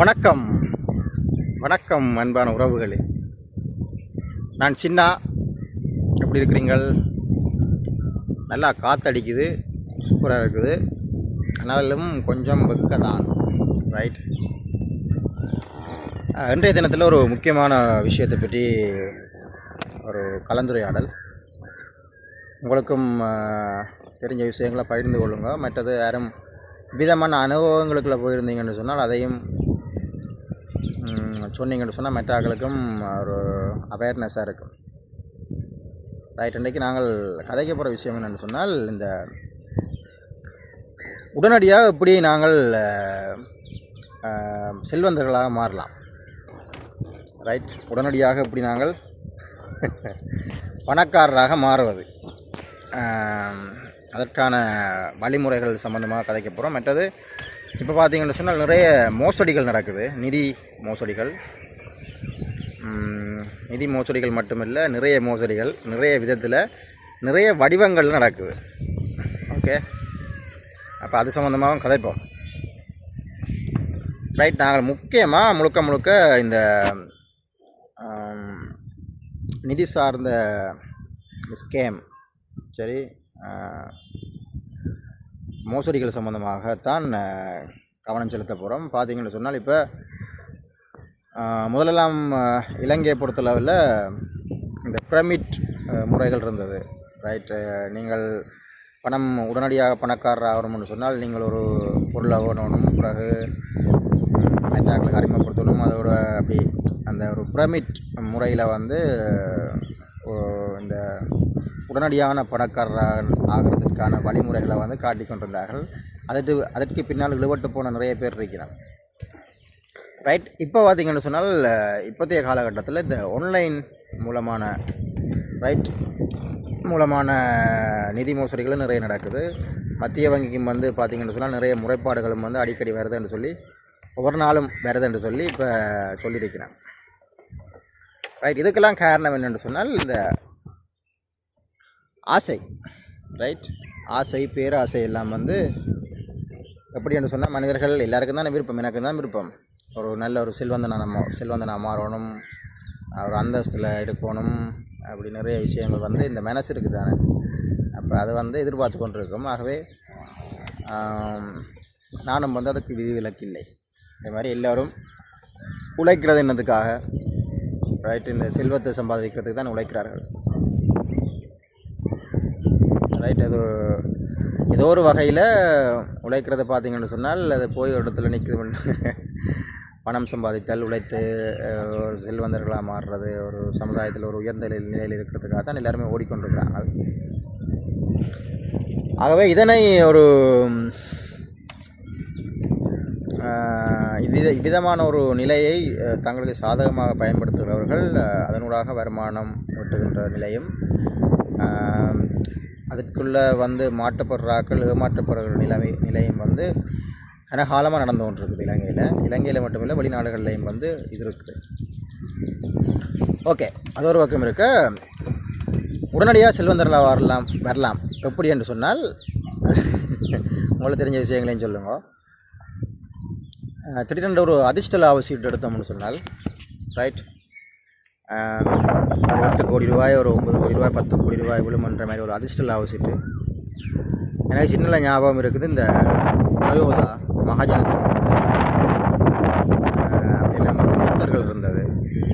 வணக்கம் வணக்கம் அன்பான உறவுகளே. நான் சின்னா. எப்படி இருக்கிறீங்கள்? நல்லா காற்றடிக்குது, சூப்பராக இருக்குது. ஆனாலும் கொஞ்சம் வெக்கதான். ரைட். இன்றைய தினத்தில் ஒரு முக்கியமான விஷயத்தை பற்றி ஒரு கலந்துரையாடல். உங்களுக்கும் தெரிஞ்ச விஷயங்களை பகிர்ந்து கொள்ளுங்க. மற்றது யாரும் விதமான அனுபவங்களுக்குள்ளே போயிருந்தீங்கன்னு சொன்னால் அதையும் சொன்னீங்கன்னு சொன்னால் மற்றவர்களுக்கும் ஒரு அவேர்னஸாக இருக்கும். ரைட். இன்றைக்கு நாங்கள் கதைக்க போகிற விஷயம் என்னென்னு சொன்னால், இந்த உடனடியாக எப்படி நாங்கள் செல்வந்தர்களாக மாறலாம். ரைட். உடனடியாக எப்படி நாங்கள் பணக்காரராக மாறுவது, அதற்கான வழிமுறைகள் சம்மந்தமாக கதைக்க போகிறோம். மற்றது இப்போ பார்த்தீங்கன்னு சொன்னால் நிறைய மோசடிகள் நடக்குது. நிதி மோசடிகள் மட்டுமில்லை, நிறைய மோசடிகள் நிறைய விதத்தில் நிறைய வடிவங்கள் நடக்குது. ஓகே, அப்போ அது சம்மந்தமாகவும் கதைப்போம். ரைட். நாங்கள் முக்கியமாக முழுக்க இந்த நிதி சார்ந்த ஸ்கேம், சரி, மோசடிகள் சம்மந்தமாகத்தான் கவனம் செலுத்த போகிறோம். பார்த்தீங்கன்னு சொன்னால், இப்போ முதலெல்லாம் இலங்கையை பொறுத்தளவில் இந்த பிரமிட் முறைகள் இருந்தது. ரைட்டு. நீங்கள் பணம் உடனடியாக பணக்காரர் ஆகணும்னு சொன்னால் நீங்கள் ஒரு பொருளை ஓடணும், பிறகு மற்றாக்களுக்கு அறிமுகப்படுத்தணும். அதோட அப்படி அந்த ஒரு பிரமிட் முறையில் இந்த உடனடியான பணக்காரர் ஆகிறதுக்கான வழிமுறைகளை காட்டி கொண்டிருந்தார்கள். அதற்கு பின்னால் இழுபட்டு போன நிறைய பேர் இருக்கிறாங்க. ரைட். இப்போ பார்த்திங்கன்னு சொன்னால், இப்போதைய காலகட்டத்தில் இந்த ஆன்லைன் மூலமான நிதி மோசடிகளும் நிறைய நடக்குது. மத்திய வங்கிக்கும் பார்த்திங்கன்னு சொன்னால் நிறைய முறைப்பாடுகளும் அடிக்கடி வருதுன்னு சொல்லி, ஒவ்வொரு நாளும் வருதுன்னு சொல்லி இப்போ சொல்லியிருக்கிறாங்க. ரைட். இதுக்கெல்லாம் காரணம் என்னென்னு சொன்னால், இந்த ஆசை. ரைட். ஆசை, பேராசை எல்லாம் எப்படி என்று சொன்னால், மனிதர்கள் எல்லாருக்கும் தான் விருப்பம், எனக்கு தான் விருப்பம், ஒரு நல்ல ஒரு செல்வந்தனாக மாறணும், ஒரு அந்தஸ்தில் இருக்கணும், அப்படி நிறைய விஷயங்கள் இந்த மனசு இருக்குது தானே. அப்போ அதை எதிர்பார்த்து கொண்டிருக்கோம். ஆகவே நானும் அதுக்கு விதிவிலக்கு இல்லை. இந்த மாதிரி எல்லோரும் உழைக்கிறது என்னதுக்காக? ரைட். இந்த செல்வத்தை சம்பாதிக்கிறதுக்கு தான் உழைக்கிறார்கள். ரைட். அது ஏதோ ஒரு வகையில் உழைக்கிறத பார்த்தீங்கன்னு சொன்னால், அது போய் ஒரு இடத்துல நிற்கிறது. பணம் சம்பாதித்தல், உழைத்து ஒரு செல்வந்தர்களாக மாறுறது, ஒரு சமுதாயத்தில் ஒரு உயர்ந்த நிலையில் இருக்கிறதுக்காக தான் எல்லாருமே ஓடிக்கொண்டிருக்கிறாங்க. ஆகவே இதனை ஒரு இவ்விதமான ஒரு நிலையை தங்களுக்கு சாதகமாக பயன்படுத்துகிறவர்கள் அதனூடாக வருமானம் ஈட்டுகின்ற நிலையும், அதற்குள்ளே மாற்றப்படுறாக்கள் ஏமாற்றப்படுகிற நிலையும் கனகாலமாக நடந்து கொண்டிருக்குது. இலங்கையில் மட்டுமில்லை, வெளிநாடுகள்லையும் இது இருக்குது. ஓகே, அது ஒரு பக்கம் இருக்க, உடனடியாக செல்வந்தர்களாக வரலாம் எப்படி என்று சொன்னால், உங்களுக்கு தெரிஞ்ச விஷயங்களையும் சொல்லுங்க. திடீரென்று ஒரு அதிர்ஷ்ட லாப சீட்டு எடுத்தோம்னு சொன்னால், ரைட், ஒரு 8 கோடி ரூபாய், ஒரு 9 கோடி ரூபாய், 10 கோடி ரூபாய் விழுமன்ற மாதிரி ஒரு அதிர்ஷ்ட லாப சீட்டு எனக்கு சின்ன ஞாபகம் இருக்குது. இந்த அயோதா மகாஜன அப்படிலாம் லொத்தர்கள் இருந்தது.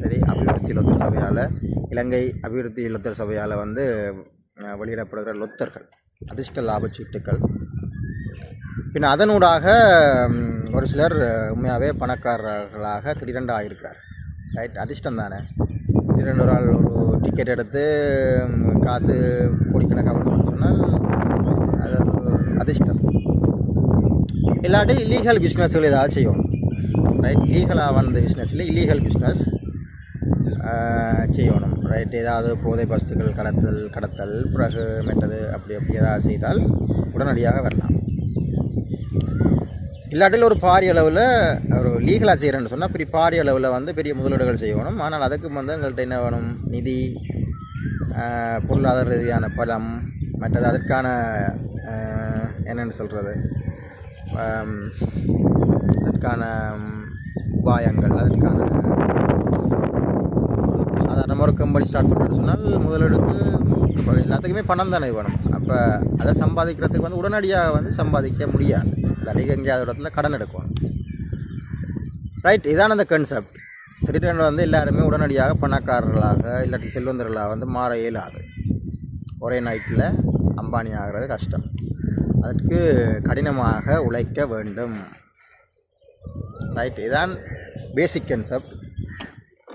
சரி, அபிவிருத்தி லொத்தர் சபையால், இலங்கை அபிவிருத்தி லொத்தர் சபையால் வெளியிடப்படுகிற லொத்தர்கள், அதிர்ஷ்ட லாபச்சீட்டுக்கள். பின் அதனூடாக ஒரு சிலர் உண்மையாகவே பணக்காரர்களாக திடீரென்று ஆகியிருக்கிறார். ரைட். அதிர்ஷ்டம் தானே. திடீரென்று ஒரு ஆள் ஒரு டிக்கெட் எடுத்து காசு கோடிக்கணக்காக சொன்னால் அது ஒரு அதிர்ஷ்டம். இல்லாட்டி இல்லீகல் பிஸ்னஸ்கள் ஏதாவது செய்யணும். ரைட். லீகலாக பிஸ்னஸில் இல்லீகல் பிஸ்னஸ் செய்யணும். ரைட். ஏதாவது போதை வஸ்துக்கள் கடத்தல் பிறகு மெட்டது அப்படி ஏதாவது செய்தால் உடனடியாக வரலாம். இல்லாட்டில் ஒரு பாரிய அளவில் ஒரு லீகலாக செய்கிறேன்னு சொன்னால், பெரிய பாரிய அளவில் பெரிய முதலீடுகள் செய்யணும். ஆனால் அதுக்கு எங்கள்கிட்ட என்ன வேணும்? நிதி, பொருளாதார ரீதியான பலம், மற்றது அதற்கான என்னென்னு சொல்கிறது, அதற்கான உபாயங்கள் அதற்கான சாதாரணமாக ஒரு கம்பெனி ஸ்டார்ட் பண்ணுறேன்னு சொன்னால் முதலெடுத்து இப்போ எல்லாத்துக்குமே பணம் தானே வேணும். அப்போ அதை சம்பாதிக்கிறதுக்கு வந்து உடனடியாக வந்து சம்பாதிக்க முடியாது. இல்லாட்டி எங்கேயாவது இடத்துல கடன் எடுக்கணும். ரைட், இதான அந்த கன்செப்ட். திடீரென்று வந்து எல்லாருமே உடனடியாக பணக்காரர்களாக இல்லாட்டி செல்வந்தர்களாக வந்து மாற இயலாது. ஒரே நைட்டில் அம்பானி ஆகிறது கஷ்டம். அதற்கு கடினமாக உழைக்க வேண்டும். ரைட், இதுதான் பேசிக் கன்செப்ட்.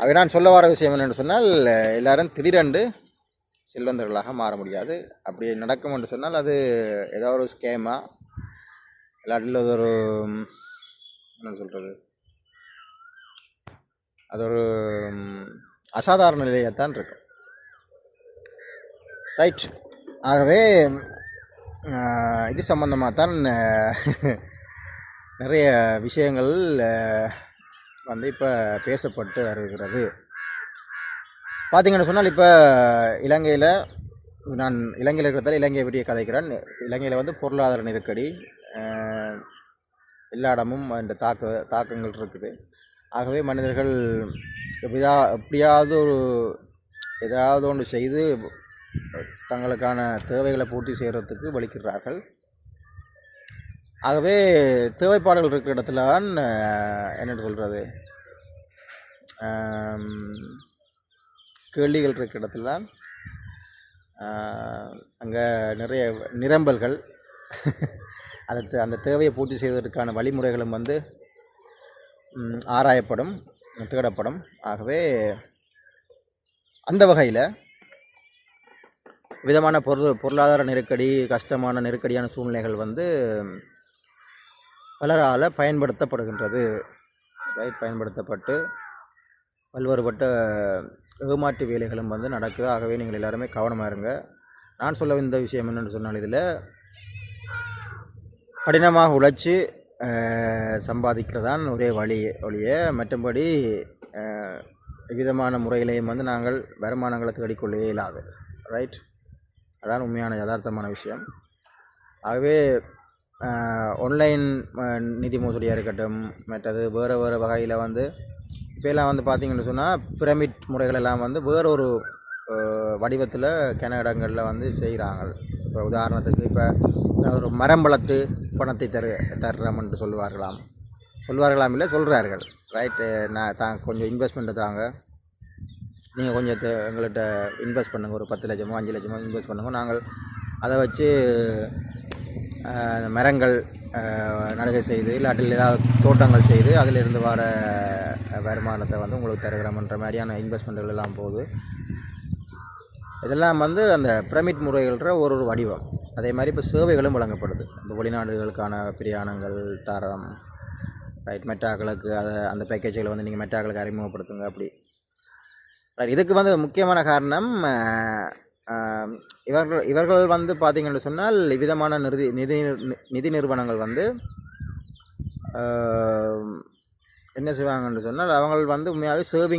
அவை நான் சொல்ல வர விஷயம் என்னென்னு சொன்னால், எல்லோரும் திடீரென்று செல்வந்தர்களாக மாற முடியாது. அப்படி நடக்கும் என்று சொன்னால் அது ஏதோ ஒரு ஸ்கேமா இல்லாட்டில் அது ஒரு என்ன சொல்கிறது, அது ஒரு அசாதாரண நிலையத்தான் இருக்கும். ரைட், ஆகவே இது சம்பந்தமாக தான் நிறைய விஷயங்கள் வந்து இப்போ பேசப்பட்டு வருகிறது. பார்த்திங்கன்னு சொன்னால் இப்போ இலங்கையில், நான் இலங்கையில் இருக்கிறதால இலங்கையை பற்றிய கதைக்கிறேன். இலங்கையில் வந்து பொருளாதார நெருக்கடி எல்லா இடமும் அந்த தாக்கங்கள் இருக்குது. ஆகவே மனிதர்கள் எப்படியாவது ஏதாவது ஒன்று செய்து தங்களுக்கான தேவைகளை பூர்த்தி செய்கிறதுக்கு வலிக்கிறார்கள். ஆகவே தேவைப்பாடுகள் இருக்கிற இடத்துல தான் என்னென்னு சொல்கிறது, கேள்விகள் இருக்கிற இடத்துல தான் அங்கே நிறைய நிரம்பல்கள் அந்த தேவையை பூர்த்தி செய்வதற்கான வழிமுறைகளும் வந்து ஆராயப்படும், தேடப்படும். ஆகவே அந்த வகையில் விதமான பொருளாதார நெருக்கடி, கஷ்டமான நெருக்கடியான சூழ்நிலைகள் வந்து பலரால் பயன்படுத்தப்படுகின்றது. பயன்படுத்தப்பட்டு பல்வேறுபட்ட ஏமாற்று வேலைகளும் வந்து நடக்குது. ஆகவே நீங்கள் எல்லாருமே கவனமாக இருங்க. நான் சொல்ல இந்த விஷயம் என்னென்னு சொன்னால், இதில் கடினமாக உழைச்சி சம்பாதிக்கிறதான் ஒரே ஒழிய மற்றபடி விதமான முறையிலையும் வந்து நாங்கள் வருமானங்களை தேடிக்கொள்ள இயலாது. ரைட், அதான் உண்மையான யதார்த்தமான விஷயம். ஆகவே ஆன்லைன் நிதி மோசடியாக இருக்கட்டும், மற்றது வேறு வகையில் வந்து இப்போலாம் வந்து பார்த்திங்கன்னு சொன்னால் பிரமிட் முறைகளெல்லாம் வந்து வேறொரு வடிவத்தில் கிண இடங்களில் வந்து செய்கிறாங்க. இப்போ உதாரணத்துக்கு இப்போ ஒரு மரம் வளர்த்து பணத்தை தர்றோம்னு சொல்லுவார்களாம் இல்லை சொல்கிறார்கள். ரைட்டு, நான் கொஞ்சம் இன்வெஸ்ட்மெண்ட்டை தாங்க, நீங்கள் கொஞ்சம் எங்கள்கிட்ட இன்வெஸ்ட் பண்ணுங்கள், ஒரு 10 லட்சமோ 5 லட்சமோ இன்வெஸ்ட் பண்ணுங்க, நாங்கள் அதை வச்சு மரங்கள் நடுகை செய்து இல்லாட்டில் ஏதாவது தோட்டங்கள் செய்து அதிலிருந்து வர வருமானத்தை வந்து உங்களுக்கு தருகிறோம்ன்ற மாதிரியான இன்வெஸ்ட்மெண்ட்டுகள் எல்லாம் போகுது. இதெல்லாம் வந்து அந்த பிரமிட் முறைகள்ன்ற ஒரு வடிவம். அதே மாதிரி இப்போ சேவைகளும் வழங்கப்படுது. இப்போ வெளிநாடுகளுக்கான பிரயாணங்கள் தரம், ரைட், மெட்டாக்களுக்கு அந்த பேக்கேஜ்களை வந்து நீங்கள் மெட்டாக்களுக்கு அறிமுகப்படுத்துங்க. அப்படி இதுக்கு வந்து முக்கியமான காரணம், இவர்கள் வந்து பார்த்திங்கன்னு சொன்னால் விதமான நிதி நிறுவனங்கள் வந்து என்ன செய்வாங்கன்னு சொன்னால், அவங்க வந்து உண்மையாகவே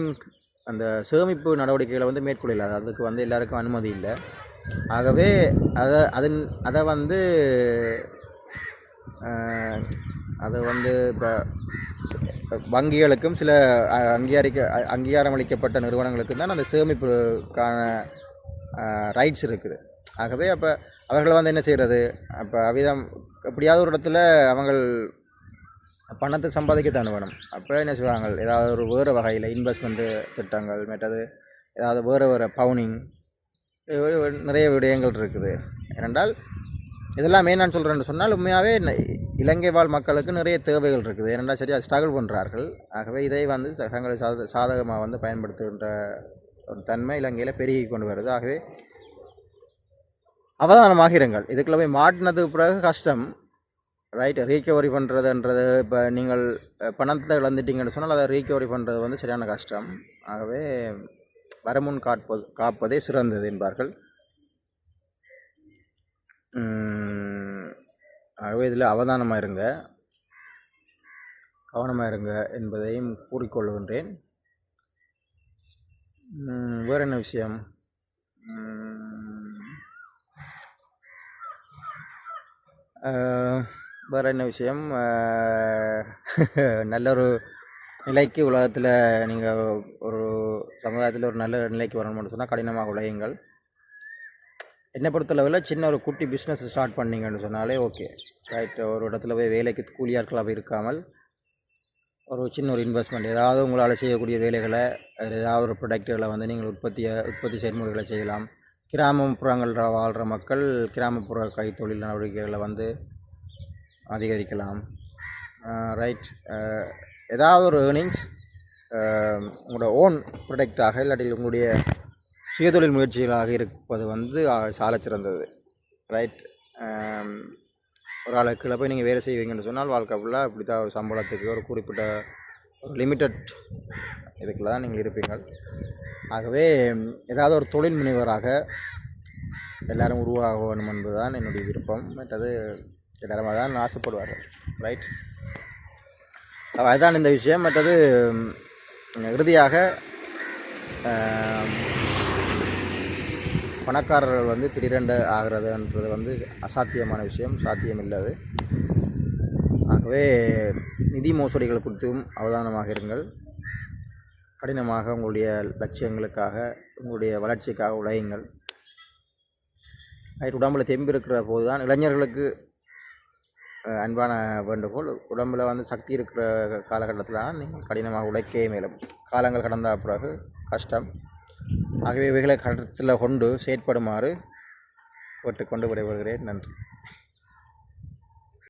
அந்த சேமிப்பு நடவடிக்கைகளை வந்து மேற்கொள்ளல. அதுக்கு வந்து எல்லாருக்கும் அனுமதி இல்லை. ஆகவே அதை வந்து இப்போ வங்கிகளுக்கும் சில அங்கீகாரம் அளிக்கப்பட்ட நிறுவனங்களுக்கும் தான் அந்த சேமிப்புக்கான ரைட்ஸ் இருக்குது. ஆகவே அப்போ அவர்கள் வந்து என்ன செய்கிறது, அப்போ எப்படியாவது ஒரு இடத்துல அவங்க பணத்தை சம்பாதிக்கத்தானே வேணும். அப்போ என்ன செய்வாங்க, ஏதாவது ஒரு வேறு வகையில் இன்வெஸ்ட்மெண்ட்டு திட்டங்கள், மற்றது ஏதாவது வேறு பவுனிங், நிறைய விடயங்கள் இருக்குது. ஏனென்றால் இதெல்லாம் நான் சொல்கிறேன்னு சொன்னால் உண்மையாகவே இலங்கை வாழ் மக்களுக்கு நிறைய தேவைகள் இருக்குது. ஏனென்றால் சரியாக ஸ்ட்ரகிள் பண்ணுறார்கள். ஆகவே இதை வந்து தங்களை சாதகமாக வந்து பயன்படுத்துகின்ற ஒரு தன்மை இலங்கையில் பெருகி கொண்டு வருது. ஆகவே அவதானமாக இருங்கள். இதுக்குள்ள போய் மாட்டினது பிறகு கஷ்டம். ரைட், ரீகவரி பண்ணுறதுன்றது, இப்போ நீங்கள் பணத்தை இழந்துட்டீங்கன்னு சொன்னால் அதை ரீகவரி பண்ணுறது வந்து சரியான கஷ்டம். ஆகவே வரமுன் காப்பதே சிறந்தது என்பார்கள். ஆகவே இதில் அவதானமாக இருங்க, கவனமாக இருங்க என்பதையும் கூறிக்கொள்கின்றேன். வேறு என்ன விஷயம், நல்ல ஒரு நிலைக்கு உலகத்தில் நீங்கள் ஒரு சமுதாயத்தில் ஒரு நல்ல நிலைக்கு வரணும்னு சொன்னால் கடினமாக உழையுங்கள். என்னை பொறுத்தளவில் சின்ன ஒரு குட்டி பிஸ்னஸ் ஸ்டார்ட் பண்ணிங்கன்னு சொன்னாலே ஓகே ரைட். ஒரு இடத்துல போய் வேலைக்கு கூலியாட்களாக இருக்காமல் ஒரு சின்ன ஒரு இன்வெஸ்ட்மெண்ட் ஏதாவது உங்களால் செய்யக்கூடிய வேலைகளை ஏதாவது ஒரு ப்ரொடக்ட்டுகளை வந்து நீங்கள் உற்பத்தி செயல்முறைகளை செய்யலாம். கிராமப்புறங்களில் வாழ்கிற மக்கள் கிராமப்புற கைத்தொழில் நடவடிக்கைகளை வந்து அதிகரிக்கலாம். ரைட். ஏதாவது ஒரு ஏர்னிங்ஸ் உங்களோட ஓன் ப்ரொடக்டாக இல்லாட்டி உங்களுடைய சுயதொழில் முயற்சிகளாக இருப்பது வந்து சால சிறந்தது. ரைட். ஒரு ஆளுக்குள்ள போய் நீங்கள் வேலை செய்வீங்கன்னு சொன்னால் வாழ்க்கை ஃபுல்லாக இப்படி தான் ஒரு சம்பளத்துக்கு ஒரு குறிப்பிட்ட ஒரு லிமிட்டட் இதுக்குள்ள தான் நீங்கள் இருப்பீங்கள். ஆகவே ஏதாவது ஒரு தொழில் முனைவராக எல்லோரும் உருவாக வேணும் என்பதுதான் என்னுடைய விருப்பம். மற்றது எல்லாரும் அதான் ஆசைப்படுவார்கள். ரைட். அதுதான் இந்த விஷயம். மற்றது இறுதியாக பணக்காரர்கள் வந்து திடீரென்று ஆகிறதுன்றது வந்து அசாத்தியமான விஷயம், சாத்தியம் இல்லாது. ஆகவே நிதி மோசடிகள் குறித்தும் அவதானமாக இருங்கள். கடினமாக உங்களுடைய லட்சியங்களுக்காக உங்களுடைய வளர்ச்சிக்காக உழையுங்கள். உடம்பில் தெம்பு இருக்கிற போது தான் இளைஞர்களுக்கு அன்பான வேண்டுகோள். உடம்பில் வந்து சக்தி இருக்கிற காலகட்டத்தில் தான் நீங்கள் கடினமாக உழைக்கவே மேலும். காலங்கள் கடந்த பிறகு கஷ்டம். ஆகவே இவைகளை கருத்தில் கொண்டு செயற்படுமாறு கேட்டுக்கொண்டு விடைபெறுகிறேன். நன்றி.